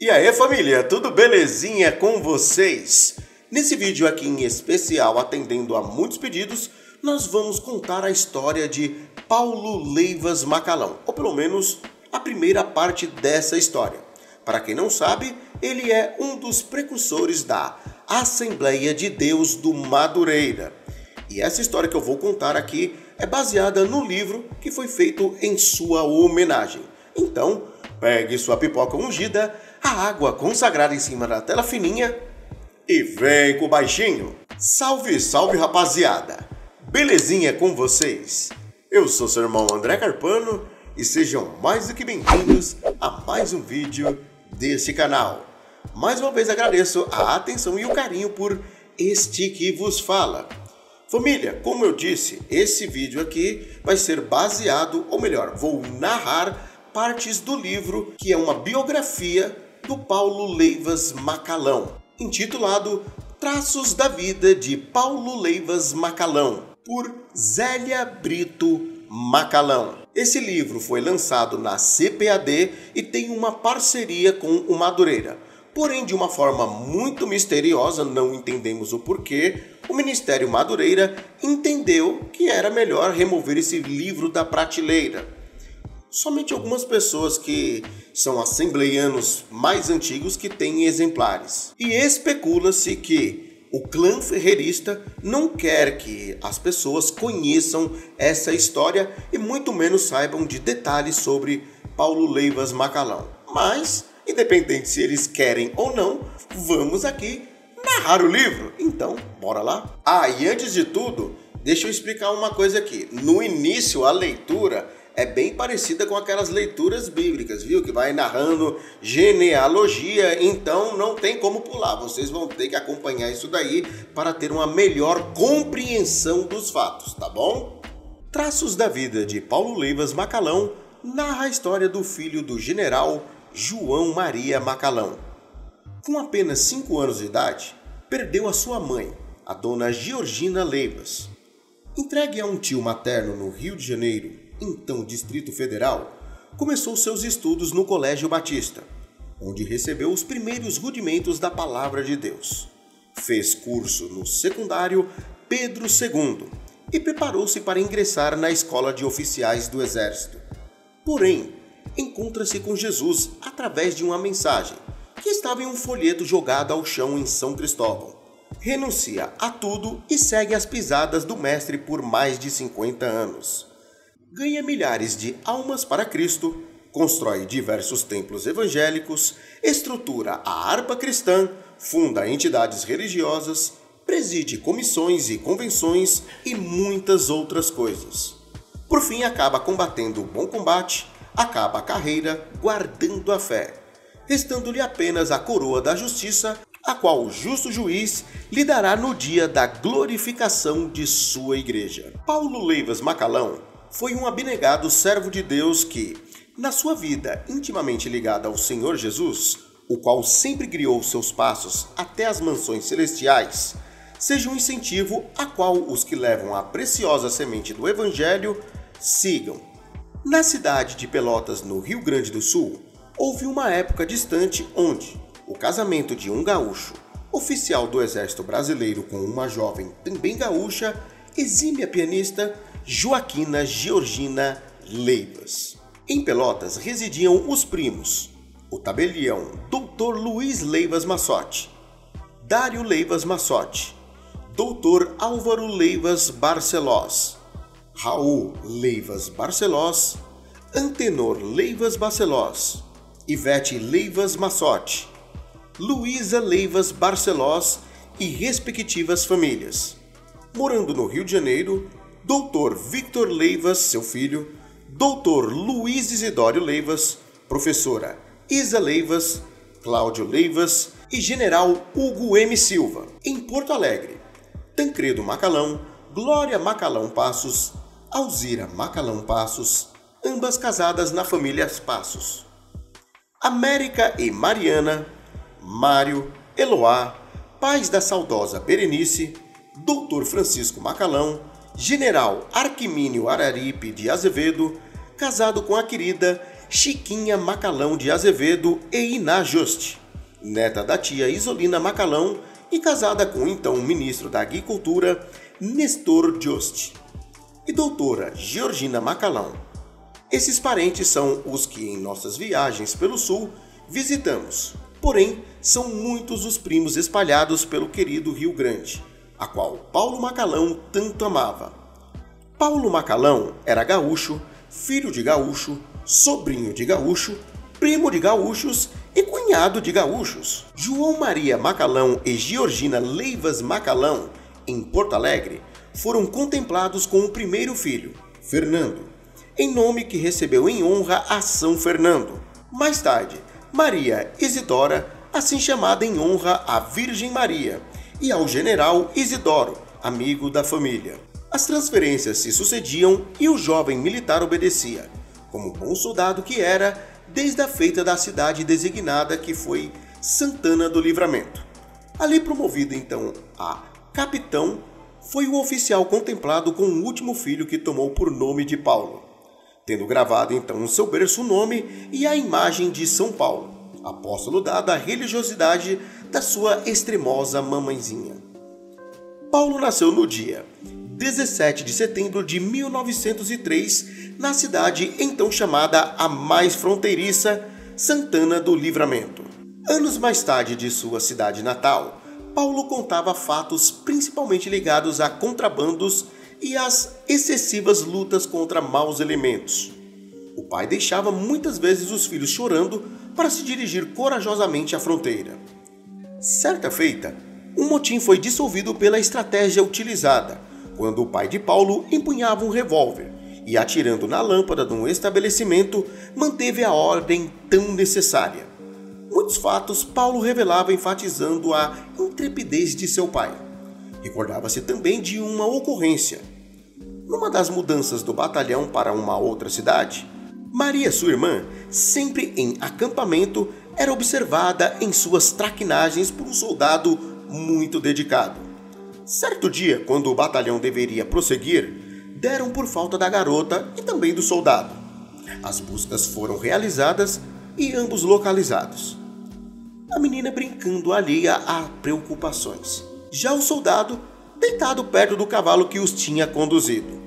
E aí, família, tudo belezinha com vocês? Nesse vídeo aqui em especial, atendendo a muitos pedidos, nós vamos contar a história de Paulo Leivas Macalão, ou pelo menos a primeira parte dessa história. Para quem não sabe, ele é um dos precursores da Assembleia de Deus do Madureira. E essa história que eu vou contar aqui é baseada no livro que foi feito em sua homenagem. Então, pegue sua pipoca ungida, a água consagrada em cima da tela fininha e vem com o baixinho. Salve, salve, rapaziada! Belezinha com vocês? Eu sou seu irmão André Carpano e sejam mais do que bem-vindos a mais um vídeo deste canal. Mais uma vez agradeço a atenção e o carinho por este que vos fala. Família, como eu disse, esse vídeo aqui vai ser baseado, ou melhor, vou narrar partes do livro que é uma biografia do Paulo Leivas Macalão, intitulado Traços da Vida de Paulo Leivas Macalão, por Zélia Brito Macalão. Esse livro foi lançado na CPAD e tem uma parceria com o Madureira. Porém, de uma forma muito misteriosa, não entendemos o porquê, o Ministério Madureira entendeu que era melhor remover esse livro da prateleira. Somente algumas pessoas que são assembleianos mais antigos que têm exemplares. E especula-se que o clã ferreirista não quer que as pessoas conheçam essa história e muito menos saibam de detalhes sobre Paulo Leivas Macalão. Mas, independente se eles querem ou não, vamos aqui narrar o livro. Então, bora lá? E antes de tudo, deixa eu explicar uma coisa aqui. No início, a leitura é bem parecida com aquelas leituras bíblicas, viu? Que vai narrando genealogia, então não tem como pular. Vocês vão ter que acompanhar isso daí para ter uma melhor compreensão dos fatos, tá bom? Traços da Vida de Paulo Leivas Macalão narra a história do filho do general João Maria Macalão. Com apenas 5 anos de idade, perdeu a sua mãe, a dona Georgina Leivas. Entregue a um tio materno no Rio de Janeiro, então Distrito Federal, começou seus estudos no Colégio Batista, onde recebeu os primeiros rudimentos da Palavra de Deus. Fez curso no secundário Pedro II e preparou-se para ingressar na Escola de Oficiais do Exército. Porém, encontra-se com Jesus através de uma mensagem que estava em um folheto jogado ao chão em São Cristóvão. Renuncia a tudo e segue as pisadas do mestre por mais de 50 anos. Ganha milhares de almas para Cristo, constrói diversos templos evangélicos, estrutura a harpa cristã, funda entidades religiosas, preside comissões e convenções e muitas outras coisas. Por fim, acaba combatendo o bom combate, acaba a carreira guardando a fé, restando-lhe apenas a coroa da justiça, a qual o justo juiz lhe dará no dia da glorificação de sua igreja. Paulo Leivas Macalão foi um abnegado servo de Deus que, na sua vida intimamente ligada ao Senhor Jesus, o qual sempre guiou seus passos até as mansões celestiais, seja um incentivo a qual os que levam a preciosa semente do Evangelho sigam. Na cidade de Pelotas, no Rio Grande do Sul, houve uma época distante onde o casamento de um gaúcho, oficial do Exército Brasileiro, com uma jovem também gaúcha, exímia pianista Joaquina Georgina Leivas. Em Pelotas residiam os primos, o tabelião Dr. Luiz Leivas Massotti, Dário Leivas Massotti, Dr. Álvaro Leivas Barcelós, Raul Leivas Barcelós, Antenor Leivas Barcelós, Ivete Leivas Massotti, Luísa Leivas Barcelós e respectivas famílias. Morando no Rio de Janeiro, Dr. Victor Leivas, seu filho, Dr. Luiz Isidório Leivas, professora Isa Leivas, Cláudio Leivas e General Hugo M. Silva. Em Porto Alegre, Tancredo Macalão, Glória Macalão Passos, Alzira Macalão Passos, ambas casadas na família Passos. América e Mariana, Mário, Eloá, pais da saudosa Berenice, Dr. Francisco Macalão, General Arquimínio Araripe de Azevedo, casado com a querida Chiquinha Macalão de Azevedo e Iná Juste, neta da tia Isolina Macalão e casada com o então ministro da Agricultura, Nestor Juste, e doutora Georgina Macalão. Esses parentes são os que em nossas viagens pelo sul visitamos, porém são muitos os primos espalhados pelo querido Rio Grande, a qual Paulo Macalão tanto amava. Paulo Macalão era gaúcho, filho de gaúcho, sobrinho de gaúcho, primo de gaúchos e cunhado de gaúchos. João Maria Macalão e Georgina Leivas Macalão, em Porto Alegre, foram contemplados com o primeiro filho, Fernando, em nome que recebeu em honra a São Fernando. Mais tarde, Maria Isidora, assim chamada em honra à Virgem Maria, e ao general Isidoro, amigo da família. As transferências se sucediam e o jovem militar obedecia, como bom soldado que era, desde a feita da cidade designada que foi Santana do Livramento. Ali promovido então a capitão, foi o oficial contemplado com o último filho que tomou por nome de Paulo, tendo gravado então no seu berço o nome e a imagem de São Paulo, apóstolo dado à religiosidade da sua extremosa mamãezinha. Paulo nasceu no dia 17 de setembro de 1903, na cidade então chamada a mais fronteiriça, Santana do Livramento. Anos mais tarde de sua cidade natal, Paulo contava fatos principalmente ligados a contrabandos e às excessivas lutas contra maus elementos. O pai deixava muitas vezes os filhos chorando para se dirigir corajosamente à fronteira. Certa feita, um motim foi dissolvido pela estratégia utilizada, quando o pai de Paulo empunhava um revólver e, atirando na lâmpada de um estabelecimento, manteve a ordem tão necessária. Muitos fatos Paulo revelava enfatizando a intrepidez de seu pai. Recordava-se também de uma ocorrência. Numa das mudanças do batalhão para uma outra cidade, Maria, sua irmã, sempre em acampamento, era observada em suas traquinagens por um soldado muito dedicado. Certo dia, quando o batalhão deveria prosseguir, deram por falta da garota e também do soldado. As buscas foram realizadas e ambos localizados. A menina brincando alheia a preocupações. Já o soldado, deitado perto do cavalo que os tinha conduzido.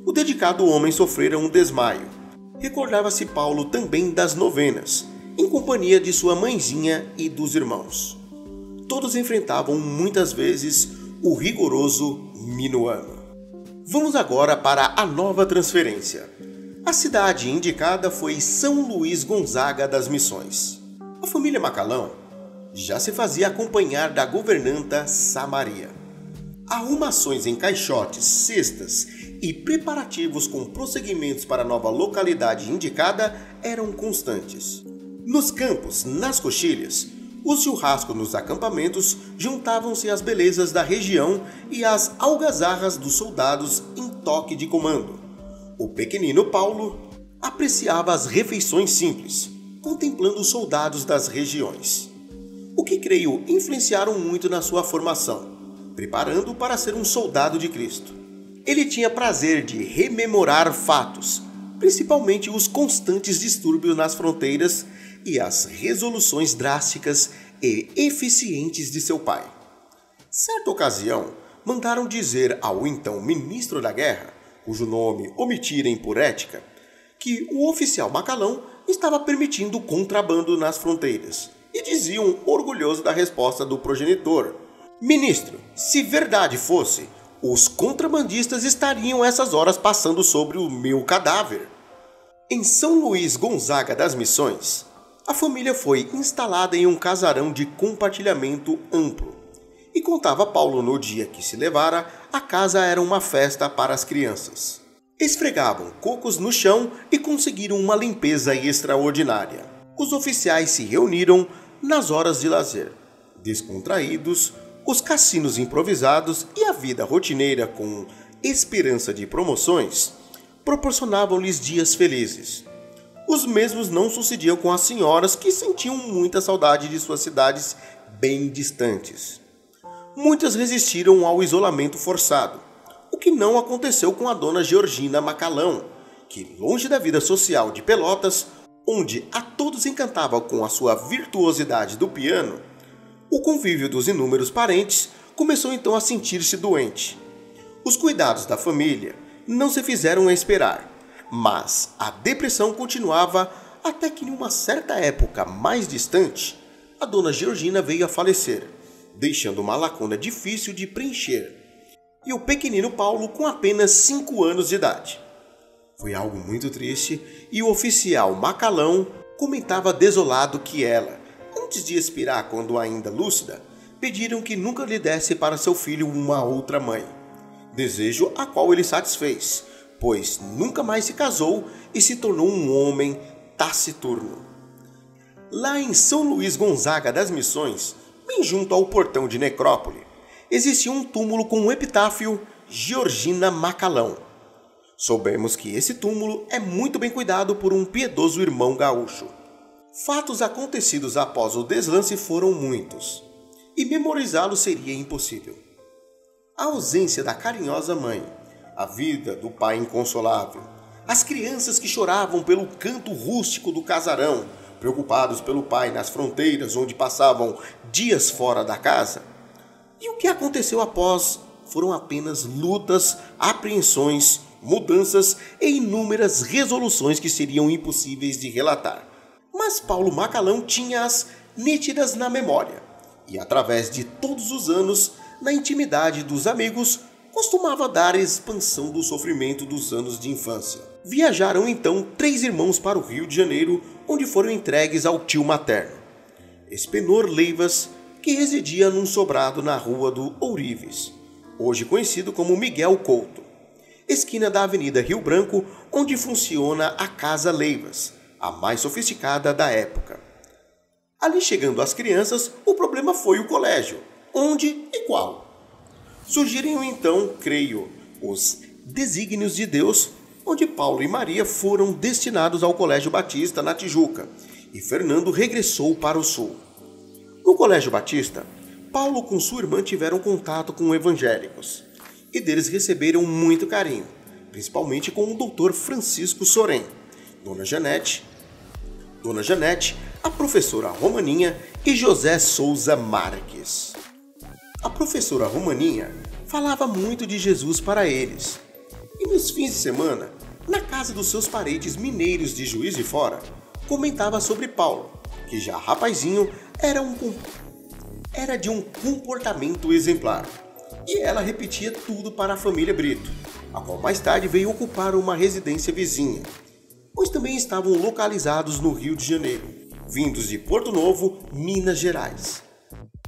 O dedicado homem sofrera um desmaio. Recordava-se Paulo também das novenas, em companhia de sua mãezinha e dos irmãos. Todos enfrentavam muitas vezes o rigoroso minuano. Vamos agora para a nova transferência. A cidade indicada foi São Luís Gonzaga das Missões. A família Macalão já se fazia acompanhar da governanta Samaria. Arrumações em caixotes, cestas e preparativos com prosseguimentos para a nova localidade indicada eram constantes. Nos campos, nas coxilhas, os churrascos nos acampamentos juntavam-se às belezas da região e às algazarras dos soldados em toque de comando. O pequenino Paulo apreciava as refeições simples, contemplando os soldados das regiões, o que creio influenciaram muito na sua formação, preparando-o para ser um soldado de Cristo. Ele tinha prazer de rememorar fatos, principalmente os constantes distúrbios nas fronteiras e as resoluções drásticas e eficientes de seu pai. Certa ocasião, mandaram dizer ao então ministro da guerra, cujo nome omitirem por ética, que o oficial Macalão estava permitindo contrabando nas fronteiras, e diziam orgulhoso da resposta do progenitor: ministro, se verdade fosse, os contrabandistas estariam essas horas passando sobre o meu cadáver. Em São Luís Gonzaga das Missões, a família foi instalada em um casarão de compartilhamento amplo. E contava Paulo no dia que se levara, a casa era uma festa para as crianças. Esfregavam cocos no chão e conseguiram uma limpeza extraordinária. Os oficiais se reuniram nas horas de lazer. Descontraídos, os cassinos improvisados e a vida rotineira com esperança de promoções proporcionavam-lhes dias felizes. Os mesmos não sucediam com as senhoras, que sentiam muita saudade de suas cidades bem distantes. Muitas resistiram ao isolamento forçado, o que não aconteceu com a dona Georgina Macalão, que, longe da vida social de Pelotas, onde a todos encantava com a sua virtuosidade do piano, o convívio dos inúmeros parentes começou então a sentir-se doente. Os cuidados da família não se fizeram esperar, mas a depressão continuava até que em uma certa época mais distante, a dona Georgina veio a falecer, deixando uma lacuna difícil de preencher, e o pequenino Paulo com apenas 5 anos de idade. Foi algo muito triste e o oficial Macalão comentava desolado que ela, antes de expirar quando ainda lúcida, pediram que nunca lhe desse para seu filho uma outra mãe. Desejo a qual ele satisfez, pois nunca mais se casou e se tornou um homem taciturno. Lá em São Luís Gonzaga das Missões, bem junto ao portão de necrópole, existia um túmulo com o epitáfio Georgina Macalão. Soubemos que esse túmulo é muito bem cuidado por um piedoso irmão gaúcho. Fatos acontecidos após o deslance foram muitos, e memorizá-los seria impossível. A ausência da carinhosa mãe, a vida do pai inconsolável, as crianças que choravam pelo canto rústico do casarão, preocupados pelo pai nas fronteiras onde passavam dias fora da casa. E o que aconteceu após foram apenas lutas, apreensões, mudanças e inúmeras resoluções que seriam impossíveis de relatar. Mas Paulo Macalão tinha-as nítidas na memória, e através de todos os anos, na intimidade dos amigos, costumava dar expansão do sofrimento dos anos de infância. Viajaram então 3 irmãos para o Rio de Janeiro, onde foram entregues ao tio materno, Espenor Leivas, que residia num sobrado na rua do Ourives, hoje conhecido como Miguel Couto, esquina da Avenida Rio Branco, onde funciona a Casa Leivas, a mais sofisticada da época. Ali chegando as crianças, o problema foi o colégio, onde e qual. Surgiram então, creio, os desígnios de Deus, onde Paulo e Maria foram destinados ao Colégio Batista na Tijuca, e Fernando regressou para o sul. No Colégio Batista, Paulo com sua irmã tiveram contato com evangélicos, e deles receberam muito carinho, principalmente com o Dr. Francisco Sorém, Dona Janete, a professora Romaninha e José Souza Marques. A professora Romaninha falava muito de Jesus para eles, e nos fins de semana, na casa dos seus parentes mineiros de Juiz de Fora, comentava sobre Paulo, que já rapazinho era de um comportamento exemplar. E ela repetia tudo para a família Brito, a qual mais tarde veio ocupar uma residência vizinha, pois também estavam localizados no Rio de Janeiro, vindos de Porto Novo, Minas Gerais.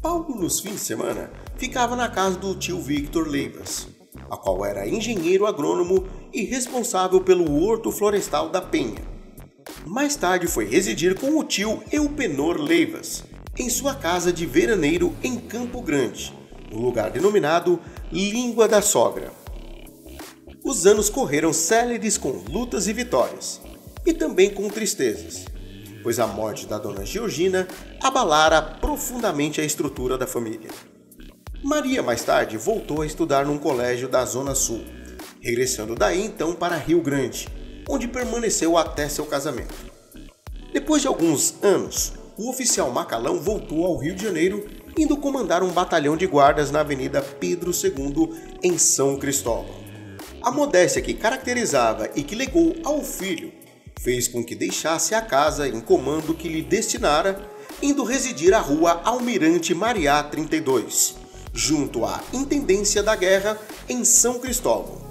Paulo, nos fins de semana, ficava na casa do tio Victor Leivas, a qual era engenheiro agrônomo e responsável pelo horto florestal da Penha. Mais tarde foi residir com o tio Eupenor Leivas, em sua casa de veraneiro em Campo Grande, no lugar denominado Língua da Sogra. Os anos correram céleres com lutas e vitórias, e também com tristezas, pois a morte da dona Georgina abalara profundamente a estrutura da família. Maria mais tarde voltou a estudar num colégio da Zona Sul, regressando daí então para Rio Grande, onde permaneceu até seu casamento. Depois de alguns anos, o oficial Macalão voltou ao Rio de Janeiro, indo comandar um batalhão de guardas na Avenida Pedro II, em São Cristóvão. A modéstia que caracterizava e que legou ao filho fez com que deixasse a casa em comando que lhe destinara, indo residir à rua Almirante Mariá 32, junto à Intendência da Guerra em São Cristóvão,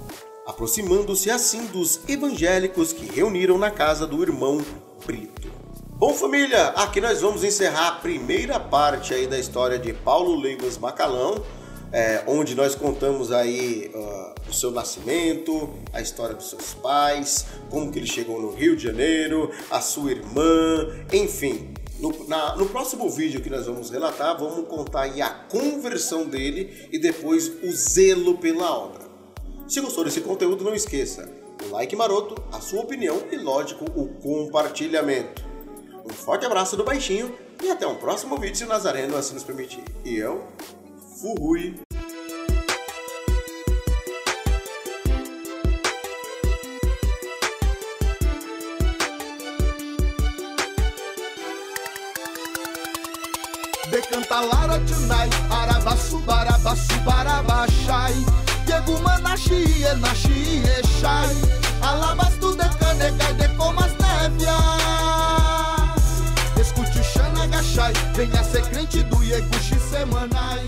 aproximando-se assim dos evangélicos que reuniram na casa do irmão Brito. Bom, família, aqui nós vamos encerrar a primeira parte aí da história de Paulo Leivas Macalão, onde nós contamos aí o seu nascimento, a história dos seus pais, como que ele chegou no Rio de Janeiro, a sua irmã, enfim. No próximo vídeo que nós vamos relatar, vamos contar aí a conversão dele e depois o zelo pela obra. Se gostou desse conteúdo, não esqueça o like maroto, a sua opinião e, lógico, o compartilhamento. Um forte abraço do Baixinho e até um próximo vídeo, se o Nazareno assim nos permitir. E eu fui! de canta lara tunai, arabaçu, barabaçu, barabachai, Diego manashi, enashi, echai, alabastu de canegai, de comas névia. Escute Xana Gachai, venha ser crente do Ieguchi Semanai.